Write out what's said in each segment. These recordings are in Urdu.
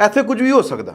ਇੱਥੇ ਕੁਝ ਵੀ ਹੋ ਸਕਦਾ,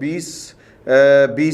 20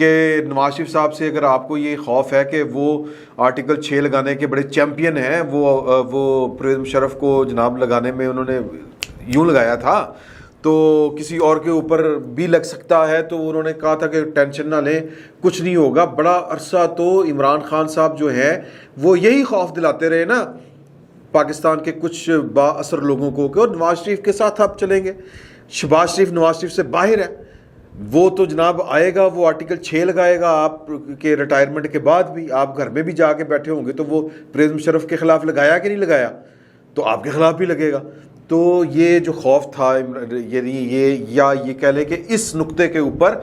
کہ نواز شریف صاحب سے اگر آپ کو یہ خوف ہے کہ وہ آرٹیکل 6 لگانے کے بڑے چیمپئن ہیں، وہ پرویز مشرف کو جناب لگانے میں انہوں نے یوں لگایا تھا، تو کسی اور کے اوپر بھی لگ سکتا ہے، تو انہوں نے کہا تھا کہ ٹینشن نہ لیں، کچھ نہیں ہوگا۔ بڑا عرصہ تو عمران خان صاحب جو ہیں وہ یہی خوف دلاتے رہے نا پاکستان کے کچھ با اثر لوگوں کو کہ نواز شریف کے ساتھ آپ چلیں گے۔ شہباز شریف نواز شریف سے باہر ہے، وہ تو جناب آئے گا، وہ آرٹیکل 6 لگائے گا آپ کے ریٹائرمنٹ کے بعد بھی، آپ گھر میں بھی جا کے بیٹھے ہوں گے تو وہ پرویز مشرف کے خلاف لگایا کہ نہیں لگایا، تو آپ کے خلاف بھی لگے گا۔ تو یہ جو خوف تھا، یعنی یہ کہہ لیں کہ اس نقطے کے اوپر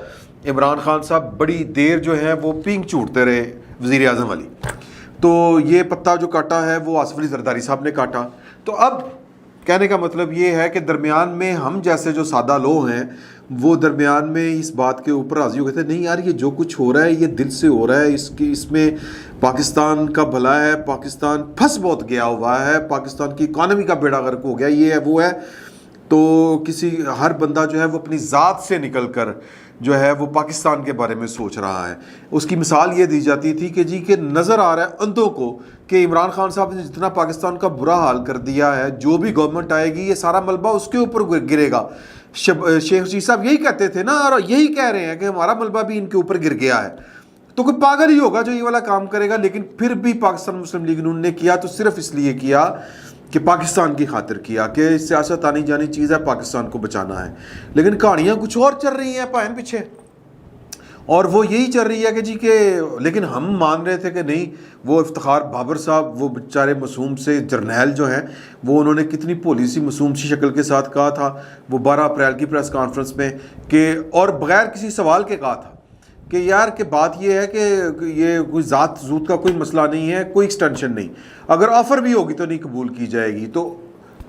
عمران خان صاحب بڑی دیر جو ہے وہ پینگ چوٹتے رہے وزیر اعظم والی، تو یہ پتا جو کاٹا ہے وہ آصف علی زرداری صاحب نے کاٹا۔ تو اب کہنے کا مطلب یہ ہے کہ درمیان میں ہم جیسے جو سادہ لوگ ہیں وہ درمیان میں اس بات کے اوپر راضی ہو گئے تھے، نہیں یار یہ جو کچھ ہو رہا ہے یہ دل سے ہو رہا ہے، اس میں پاکستان کا بھلا ہے، پاکستان پھنس بہت گیا ہوا ہے، پاکستان کی اکانومی کا بیڑا غرق ہو گیا، یہ ہے وہ ہے۔ تو ہر بندہ جو ہے وہ اپنی ذات سے نکل کر جو ہے وہ پاکستان کے بارے میں سوچ رہا ہے۔ اس کی مثال یہ دی جاتی تھی کہ جی کہ نظر آ رہا ہے اندھوں کو کہ عمران خان صاحب نے جتنا پاکستان کا برا حال کر دیا ہے، جو بھی گورنمنٹ آئے گی یہ سارا ملبہ اس کے اوپر گرے گا۔ شیخ رشید صاحب یہی کہتے تھے نا، اور یہی کہہ رہے ہیں کہ ہمارا ملبہ بھی ان کے اوپر گر گیا ہے، تو کوئی پاگل ہی ہوگا جو یہ والا کام کرے گا۔ لیکن پھر بھی پاکستان مسلم لیگ نون نے کیا تو صرف اس لیے کیا کہ پاکستان کی خاطر کیا، کہ سیاست آنی جانی چیز ہے، پاکستان کو بچانا ہے۔ لیکن کہانیاں کچھ اور چل رہی ہیں پائن پیچھے، اور وہ یہی چل رہی ہے کہ جی کہ لیکن ہم مان رہے تھے کہ نہیں، وہ افتخار بابر صاحب وہ بیچارے معصوم سے جرنیل جو ہیں، وہ انہوں نے کتنی بھولی سی معصوم سی شکل کے ساتھ کہا تھا وہ 12 اپریل کی پریس کانفرنس میں، کہ اور بغیر کسی سوال کے کہا تھا کہ یار کہ بات یہ ہے کہ یہ کوئی ذات زوت کا کوئی مسئلہ نہیں ہے، کوئی ایکسٹینشن نہیں، اگر آفر بھی ہوگی تو نہیں قبول کی جائے گی۔ تو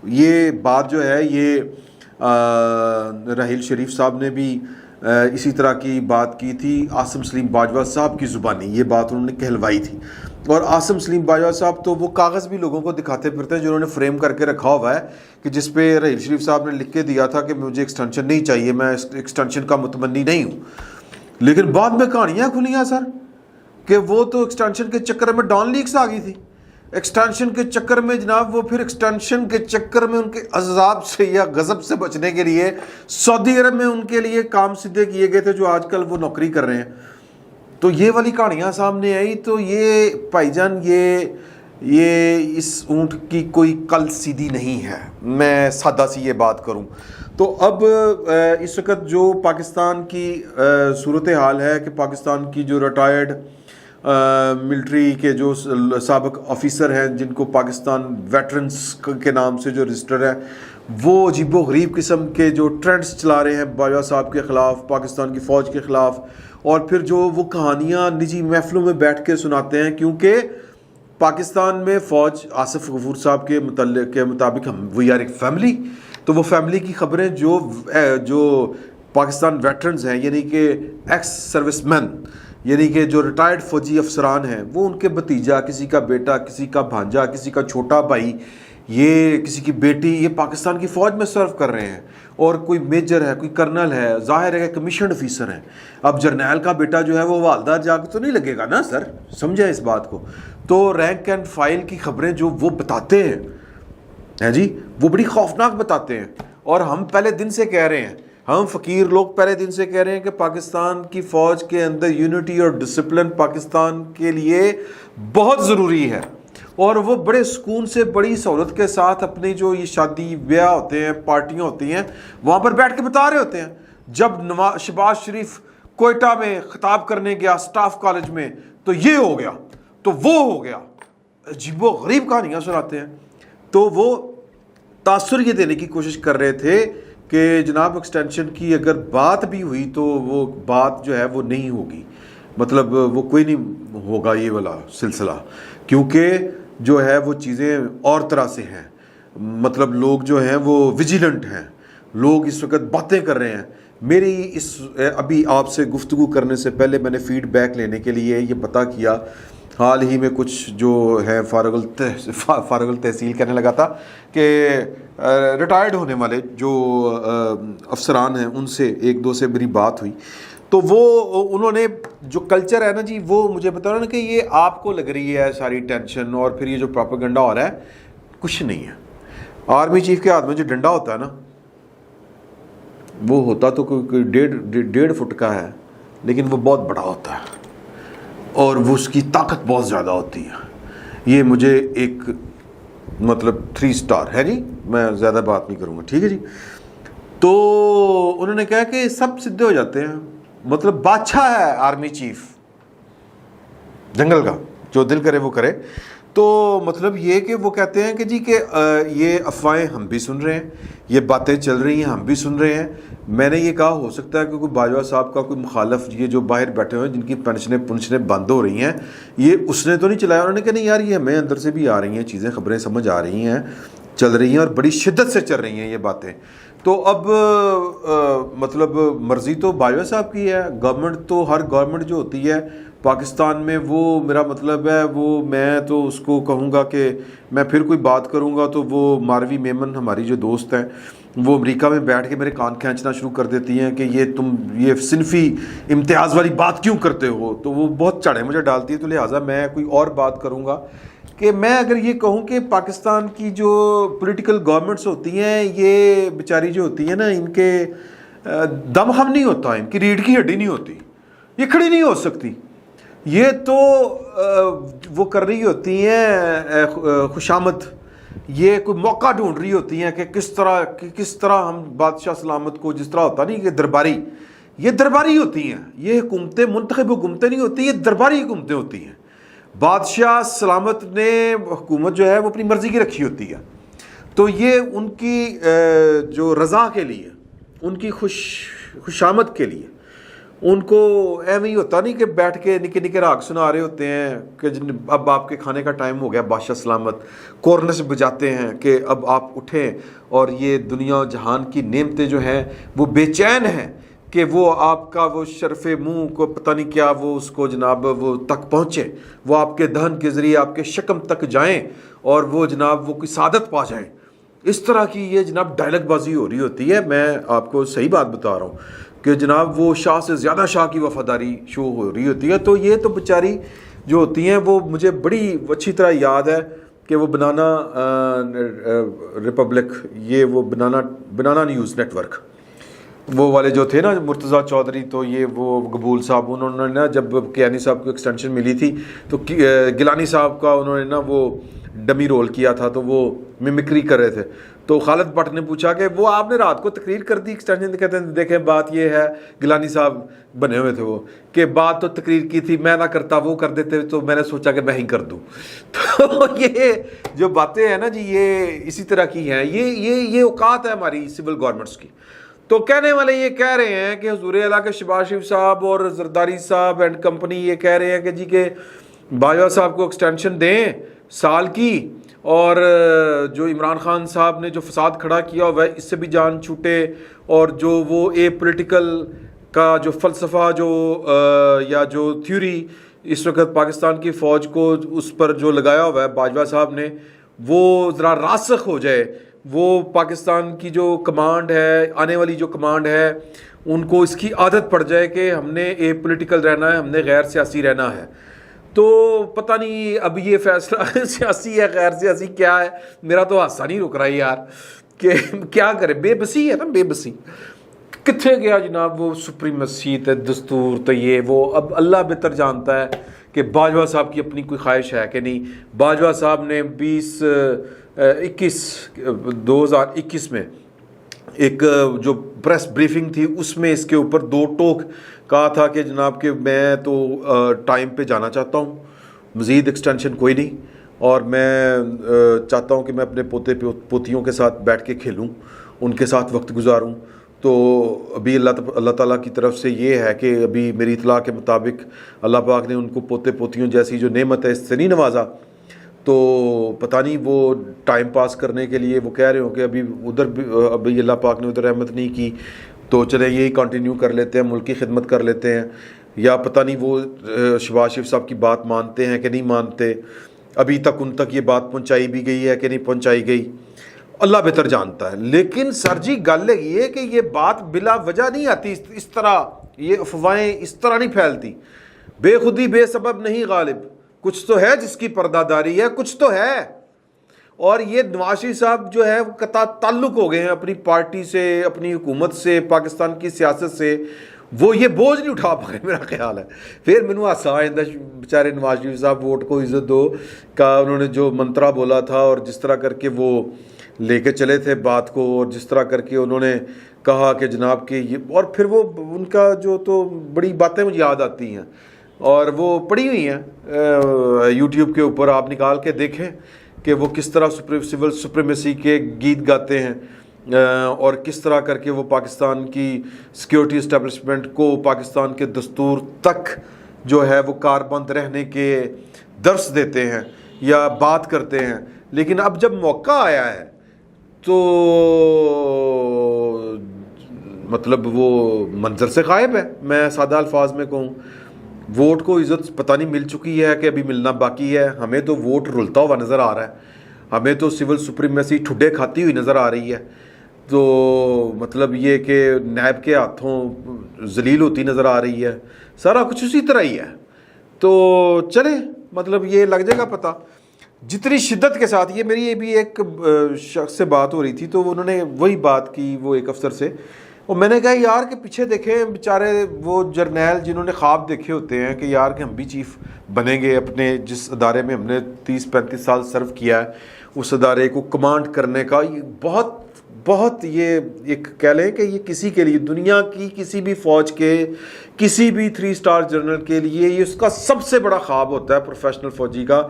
یہ بات جو ہے یہ راحیل شریف صاحب نے بھی اسی طرح کی بات کی تھی، عاصم سلیم باجوہ صاحب کی زبانی یہ بات انہوں نے کہلوائی تھی۔ اور عاصم سلیم باجوہ صاحب تو وہ کاغذ بھی لوگوں کو دکھاتے پھرتے ہیں جو انہوں نے فریم کر کے رکھا ہوا ہے، کہ جس پہ راحیل شریف صاحب نے لکھ کے دیا تھا کہ مجھے ایکسٹینشن نہیں چاہیے، میں ایکسٹینشن کا متمنی نہیں ہوں۔ لیکن بعد میں کہانیاں کھلیاں سر کہ وہ تو ایکسٹینشن کے چکر میں ڈان لیکس آ گئی تھی، ایکسٹینشن کے چکر میں جناب وہ پھر ایکسٹینشن کے چکر میں ان کے عذاب سے یا غضب سے بچنے کے لیے سعودی عرب میں ان کے لیے کام سدھے کیے گئے تھے، جو آج کل وہ نوکری کر رہے ہیں۔ تو یہ والی کہانیاں سامنے آئی، تو یہ بھائی جان یہ اس اونٹ کی کوئی کل سیدھی نہیں ہے، میں سادہ سی یہ بات کروں تو۔ اب اس وقت جو پاکستان کی صورتحال ہے کہ پاکستان کی جو ریٹائرڈ ملٹری کے جو سابق آفیسر ہیں جن کو پاکستان ویٹرنز کے نام سے جو رجسٹر ہے، وہ عجیب و غریب قسم کے جو ٹرینڈز چلا رہے ہیں باجوہ صاحب کے خلاف، پاکستان کی فوج کے خلاف، اور پھر جو وہ کہانیاں نجی محفلوں میں بیٹھ کے سناتے ہیں، کیونکہ پاکستان میں فوج آصف غفور صاحب کے مطابق ہم وی آر ایک فیملی، تو وہ فیملی کی خبریں جو پاکستان ویٹرنز ہیں، یعنی کہ ایکس سروس مین، یعنی کہ جو ریٹائرڈ فوجی افسران ہیں، وہ ان کے بھتیجا، کسی کا بیٹا، کسی کا بھانجا، کسی کا چھوٹا بھائی، یہ کسی کی بیٹی، یہ پاکستان کی فوج میں سرو کر رہے ہیں، اور کوئی میجر ہے، کوئی کرنل ہے، ظاہر ہے کہ کمیشنڈ آفیسر ہیں۔ اب جرنیل کا بیٹا جو ہے وہ والدہ جا کے تو نہیں لگے گا نا سر، سمجھیں اس بات کو۔ تو رینک اینڈ فائل کی خبریں جو وہ بتاتے ہیں جی، وہ بڑی خوفناک بتاتے ہیں، اور ہم پہلے دن سے کہہ رہے ہیں، ہم فقیر لوگ پہلے دن سے کہہ رہے ہیں کہ پاکستان کی فوج کے اندر یونٹی اور ڈسپلن پاکستان کے لیے بہت ضروری ہے، اور وہ بڑے سکون سے بڑی سہولت کے ساتھ اپنی جو یہ شادی بیاہ ہوتے ہیں، پارٹیاں ہوتی ہیں، وہاں پر بیٹھ کے بتا رہے ہوتے ہیں۔ جب شہباز شریف کوئٹہ میں خطاب کرنے گیا سٹاف کالج میں تو یہ ہو گیا، تو وہ ہو گیا، عجیب و غریب کہانیاں سناتے ہیں۔ تو وہ تاثر یہ دینے کی کوشش کر رہے تھے کہ جناب ایکسٹینشن کی اگر بات بھی ہوئی تو وہ بات جو ہے وہ نہیں ہوگی، مطلب وہ کوئی نہیں ہوگا یہ والا سلسلہ، کیونکہ جو ہے وہ چیزیں اور طرح سے ہیں، مطلب لوگ جو ہیں وہ ویجیلنٹ ہیں، لوگ اس وقت باتیں کر رہے ہیں۔ میری ابھی آپ سے گفتگو کرنے سے پہلے میں نے فیڈ بیک لینے کے لیے یہ پتہ کیا، حال ہی میں کچھ جو ہے فارغ التحصیل کہنے لگا تھا کہ ریٹائرڈ ہونے والے جو افسران ہیں ان سے ایک دو سے میری بات ہوئی، تو وہ انہوں نے جو کلچر ہے نا جی وہ مجھے بتا رہا نا کہ یہ آپ کو لگ رہی ہے ساری ٹینشن اور پھر یہ جو پروپیگنڈا ہو رہا ہے کچھ نہیں ہے. آرمی چیف کے ہاتھ میں جو ڈنڈا ہوتا ہے نا وہ ہوتا تو کوئی 1.5 فٹ کا ہے لیکن وہ بہت بڑا ہوتا ہے اور وہ اس کی طاقت بہت زیادہ ہوتی ہے. یہ مجھے ایک مطلب 3 اسٹار ہے جی, میں زیادہ بات نہیں کروں گا ٹھیک ہے جی. تو انہوں نے کہا کہ سب سدھے ہو جاتے ہیں, مطلب بادشاہ ہے آرمی چیف جنگل کا, جو دل کرے وہ کرے. تو مطلب یہ کہ وہ کہتے ہیں کہ جی کہ یہ افواہیں ہم بھی سن رہے ہیں, یہ باتیں چل رہی ہیں ہم بھی سن رہے ہیں. میں نے یہ کہا ہو سکتا ہے کہ کوئی باجوہ صاحب کا کوئی مخالف یہ جو باہر بیٹھے ہوئے ہیں جن کی پنشنیں بند ہو رہی ہیں یہ اس نے تو نہیں چلایا. انہوں نے کہا نہیں یار یہ ہمیں اندر سے بھی آ رہی ہیں چیزیں, خبریں سمجھ آ رہی ہیں, چل رہی ہیں اور بڑی شدت سے چل رہی ہیں یہ باتیں. تو اب مطلب مرضی تو باجوہ صاحب کی ہے, گورنمنٹ تو ہر گورنمنٹ جو ہوتی ہے پاکستان میں وہ میرا مطلب ہے وہ میں تو اس کو کہوں گا کہ میں پھر کوئی بات کروں گا تو وہ ماروی میمن ہماری جو دوست ہیں وہ امریکہ میں بیٹھ کے میرے کان کھینچنا شروع کر دیتی ہیں کہ یہ تم یہ صنفی امتیاز والی بات کیوں کرتے ہو, تو وہ بہت چڑھے مجھے ڈالتی ہے. تو لہٰذا میں کوئی اور بات کروں گا کہ میں اگر یہ کہوں کہ پاکستان کی جو پولیٹیکل گورنمنٹس ہوتی ہیں یہ بیچاری جو ہوتی ہیں نا ان کے دم خم نہیں ہوتا, ان کی ریڑھ کی ہڈی نہیں ہوتی, یہ کھڑی نہیں ہو سکتی. یہ تو وہ کر رہی ہوتی ہیں خوشامد, یہ کوئی موقع ڈھونڈ رہی ہوتی ہیں کہ کس طرح ہم بادشاہ سلامت کو, جس طرح ہوتا نہیں کہ درباری, یہ درباری ہوتی ہیں, یہ حکومتیں منتخب حکومتیں نہیں ہوتی, یہ درباری حکومتیں ہوتی ہیں. بادشاہ سلامت نے حکومت جو ہے وہ اپنی مرضی کی رکھی ہوتی ہے. تو یہ ان کی جو رضا کے لیے, ان کی خوشامد کے لیے ان کو ایویں ہی ہوتا نہیں کہ بیٹھ کے نکے نکے راگ سنا رہے ہوتے ہیں کہ اب آپ کے کھانے کا ٹائم ہو گیا. بادشاہ سلامت کورنس بجاتے ہیں کہ اب آپ اٹھیں, اور یہ دنیا جہان کی نعمتیں جو ہیں وہ بے چین ہیں کہ وہ آپ کا وہ شرف منہ کو پتہ نہیں کیا وہ اس کو جناب وہ تک پہنچے, وہ آپ کے دہن کے ذریعے آپ کے شکم تک جائیں اور وہ جناب وہ کوئی سعادت پا جائیں. اس طرح کی یہ جناب ڈائلگ بازی ہو رہی ہوتی ہے. میں آپ کو صحیح بات بتا رہا ہوں کہ جناب وہ شاہ سے زیادہ شاہ کی وفاداری شو ہو رہی ہوتی ہے. تو یہ تو بیچاری جو ہوتی ہیں وہ مجھے بڑی اچھی طرح یاد ہے کہ وہ بنانا ریپبلک, یہ وہ بنانا نیوز نیٹ ورک وہ والے جو تھے نا مرتضیٰ چودھری, تو یہ وہ قبول صاحب انہوں نے نا جب کیانی صاحب کو ایکسٹینشن ملی تھی تو گیلانی صاحب کا انہوں نے نا وہ ڈمی رول کیا تھا تو وہ ممکری کر رہے تھے. تو خالد بٹ نے پوچھا کہ وہ آپ نے رات کو تقریر کر دی ایکسٹینشن, کہتے ہیں دیکھیں بات یہ ہے, گیلانی صاحب بنے ہوئے تھے وہ کہ بات تو تقریر کی تھی, میں نہ کرتا وہ کر دیتے, تو میں نے سوچا کہ میں ہی کر دوں. تو یہ جو باتیں ہیں نا جی یہ اسی طرح کی ہیں, یہ اوقات ہے ہماری سول گورنمنٹس کی. تو کہنے والے یہ کہہ رہے ہیں کہ حضور اعلیٰ کے شہباز شریف صاحب اور زرداری صاحب اینڈ کمپنی یہ کہہ رہے ہیں کہ جی کہ باجوہ صاحب کو ایکسٹینشن دیں سال کی, اور جو عمران خان صاحب نے جو فساد کھڑا کیا وہ اس سے بھی جان چھوٹے, اور جو وہ پولیٹیکل کا جو فلسفہ جو یا جو تھیوری اس وقت پاکستان کی فوج کو اس پر جو لگایا ہوا ہے باجوہ صاحب نے وہ ذرا راسخ ہو جائے, وہ پاکستان کی جو کمانڈ ہے, آنے والی جو کمانڈ ہے, ان کو اس کی عادت پڑ جائے کہ ہم نے پولیٹیکل رہنا ہے, ہم نے غیر سیاسی رہنا ہے. تو پتہ نہیں اب یہ فیصلہ سیاسی ہے غیر سیاسی کیا ہے, میرا تو حادثہ نہیں رک رہا ہے یار کہ کیا کرے. بے بسی ہے نا, بے بسی کتنے گیا جناب وہ سپریمیسی تے دستور تو یہ وہ. اب اللہ بہتر جانتا ہے کہ باجوہ صاحب کی اپنی کوئی خواہش ہے کہ نہیں. باجوہ صاحب نے 2021 میں ایک جو پریس بریفنگ تھی اس میں اس کے اوپر 2 ٹوک کہا تھا کہ جناب کہ میں تو ٹائم پہ جانا چاہتا ہوں, مزید ایکسٹینشن کوئی نہیں, اور میں چاہتا ہوں کہ میں اپنے پوتے پوتیوں کے ساتھ بیٹھ کے کھیلوں, ان کے ساتھ وقت گزاروں. تو ابھی اللہ تعالیٰ کی طرف سے یہ ہے کہ ابھی میری اطلاع کے مطابق اللہ پاک نے ان کو پوتے پوتیوں جیسی جو نعمت ہے اس سے نہیں نوازا. تو پتہ نہیں وہ ٹائم پاس کرنے کے لیے وہ کہہ رہے ہوں کہ ابھی ادھر بھی ابھی اللہ پاک نے ادھر رحمت نہیں کی تو چلے یہی کنٹینیو کر لیتے ہیں, ملک کی خدمت کر لیتے ہیں, یا پتہ نہیں وہ شہباز شریف صاحب کی بات مانتے ہیں کہ نہیں مانتے. ابھی تک ان تک یہ بات پہنچائی بھی گئی ہے کہ نہیں پہنچائی گئی, اللہ بہتر جانتا ہے. لیکن سر جی گل یہ کہ یہ بات بلا وجہ نہیں آتی اس طرح یہ افواہیں اس طرح نہیں پھیلتی. بے خودی بے سبب نہیں غالب, کچھ تو ہے جس کی پردہ ہے, کچھ تو ہے. اور یہ نواز شریف صاحب جو ہے وہ قطع تعلق ہو گئے ہیں اپنی پارٹی سے, اپنی حکومت سے, پاکستان کی سیاست سے. وہ یہ بوجھ نہیں اٹھا پائے میرا خیال ہے. پھر مینوں ہاسا آئندہ بیچارے نواز شریف صاحب ووٹ کو عزت دو کا انہوں نے جو منترا بولا تھا اور جس طرح کر کے وہ لے کے چلے تھے بات کو, اور جس طرح کر کے انہوں نے کہا کہ جناب کہ یہ, اور پھر وہ ان کا جو تو بڑی باتیں مجھے یاد آتی ہیں اور وہ پڑی ہوئی ہیں یوٹیوب کے اوپر, آپ نکال کے دیکھیں کہ وہ کس طرح سول سپریمیسی کے گیت گاتے ہیں اور کس طرح کر کے وہ پاکستان کی سیکیورٹی اسٹیبلشمنٹ کو پاکستان کے دستور تک جو ہے وہ کاربند رہنے کے درس دیتے ہیں یا بات کرتے ہیں. لیکن اب جب موقع آیا ہے تو مطلب وہ منظر سے غائب ہے. میں سادہ الفاظ میں کہوں, ووٹ کو عزت پتہ نہیں مل چکی ہے کہ ابھی ملنا باقی ہے. ہمیں تو ووٹ رلتا ہوا نظر آ رہا ہے, ہمیں تو سول سپریمیسی ٹھڈے کھاتی ہوئی نظر آ رہی ہے. تو مطلب یہ کہ نیب کے ہاتھوں ذلیل ہوتی نظر آ رہی ہے. سارا کچھ اسی طرح ہی ہے. تو چلیں, مطلب یہ لگ جائے گا پتہ جتنی شدت کے ساتھ. یہ میری بھی ایک شخص سے بات ہو رہی تھی تو انہوں نے وہی بات کی, وہ ایک افسر سے, اور میں نے کہا یار کہ پیچھے دیکھیں بیچارے وہ جرنیل جنہوں نے خواب دیکھے ہوتے ہیں کہ یار کہ ہم بھی چیف بنیں گے اپنے جس ادارے میں ہم نے 30-35 سال سرو کیا ہے, اس ادارے کو کمانڈ کرنے کا. یہ بہت یہ ایک کہہ لیں کہ یہ کسی کے لیے, دنیا کی کسی بھی فوج کے کسی بھی 3 اسٹار جنرل کے لیے یہ اس کا سب سے بڑا خواب ہوتا ہے پروفیشنل فوجی کا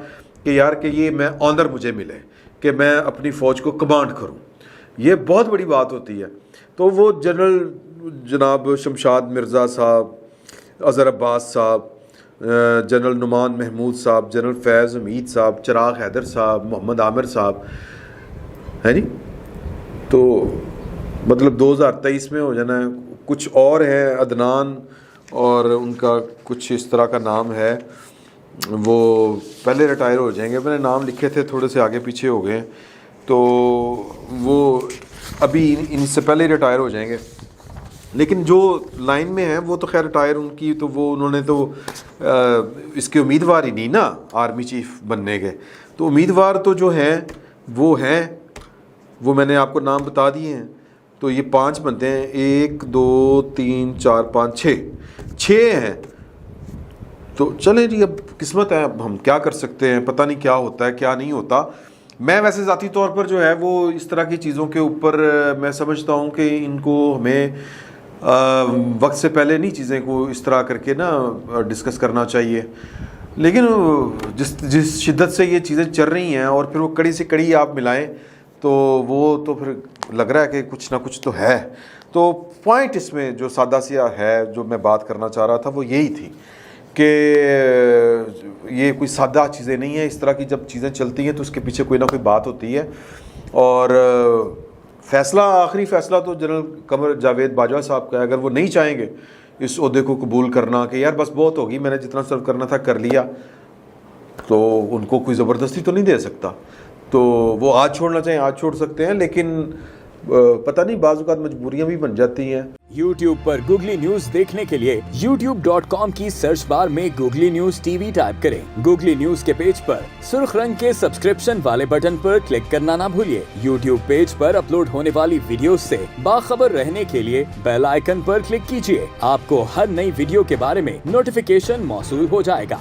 کہ یار کہ یہ میں آنر مجھے ملے کہ میں اپنی فوج کو کمانڈ کروں. یہ بہت بڑی بات ہوتی ہے. تو وہ جنرل جناب شمشاد مرزا صاحب, اظہر عباس صاحب, جنرل نعمان محمود صاحب, جنرل فیض حمید صاحب, چراغ حیدر صاحب, محمد عامر صاحب ہے نہیں, تو مطلب 2023 میں ہو جانا ہے. کچھ اور ہیں عدنان, اور ان کا کچھ اس طرح کا نام ہے, وہ پہلے ریٹائر ہو جائیں گے. میں نے نام لکھے تھے تھوڑے سے آگے پیچھے ہو گئے, تو وہ ابھی ان سے پہلے ریٹائر ہو جائیں گے. لیکن جو لائن میں ہیں وہ تو خیر ریٹائر ان کی, تو وہ انہوں نے تو اس کے امیدوار ہی نہیں نا آرمی چیف بننے کے. تو امیدوار تو جو ہیں وہ میں نے آپ کو نام بتا دیے ہیں. تو یہ 5 بنتے ہیں, 1 2 3 4 5 6 ہیں. تو چلیں جی, اب قسمت ہے, اب ہم کیا کر سکتے ہیں, پتہ نہیں کیا ہوتا ہے کیا نہیں ہوتا. میں ویسے ذاتی طور پر جو ہے وہ اس طرح کی چیزوں کے اوپر میں سمجھتا ہوں کہ ان کو ہمیں وقت سے پہلے نہیں چیزیں کو اس طرح کر کے نا ڈسکس کرنا چاہیے. لیکن جس شدت سے یہ چیزیں چل رہی ہیں اور پھر وہ کڑی سے کڑی آپ ملائیں تو وہ تو پھر لگ رہا ہے کہ کچھ نہ کچھ تو ہے. تو پوائنٹ اس میں جو سادہ سیا ہے جو میں بات کرنا چاہ رہا تھا وہ یہی تھی کہ یہ کوئی سادہ چیزیں نہیں ہیں. اس طرح کی جب چیزیں چلتی ہیں تو اس کے پیچھے کوئی نہ کوئی بات ہوتی ہے. اور فیصلہ, آخری فیصلہ تو جنرل قمر جاوید باجوہ صاحب کا ہے. اگر وہ نہیں چاہیں گے اس عہدے کو قبول کرنا کہ یار بس بہت ہوگی, میں نے جتنا سرو کرنا تھا کر لیا, تو ان کو کوئی زبردستی تو نہیں دے سکتا. تو وہ آج چھوڑنا چاہیں آج چھوڑ سکتے ہیں, لیکن پتہ نہیں بعض اوقات مجبوریاں بھی بن جاتی ہیں. YouTube پر گوگلی نیوز دیکھنے کے لیے youtube.com کی سرچ بار میں googly news T V type کریں. گوگلی نیوز کے پیج پر سرخ رنگ کے سبسکرپشن والے بٹن پر کلک کرنا نہ بھولیے. YouTube پیج پر اپلوڈ ہونے والی ویڈیوز سے باخبر رہنے کے لیے بیل آئیکن پر کلک کیجیے. آپ کو ہر نئی ویڈیو کے بارے میں نوٹیفیکیشن موصول ہو جائے گا.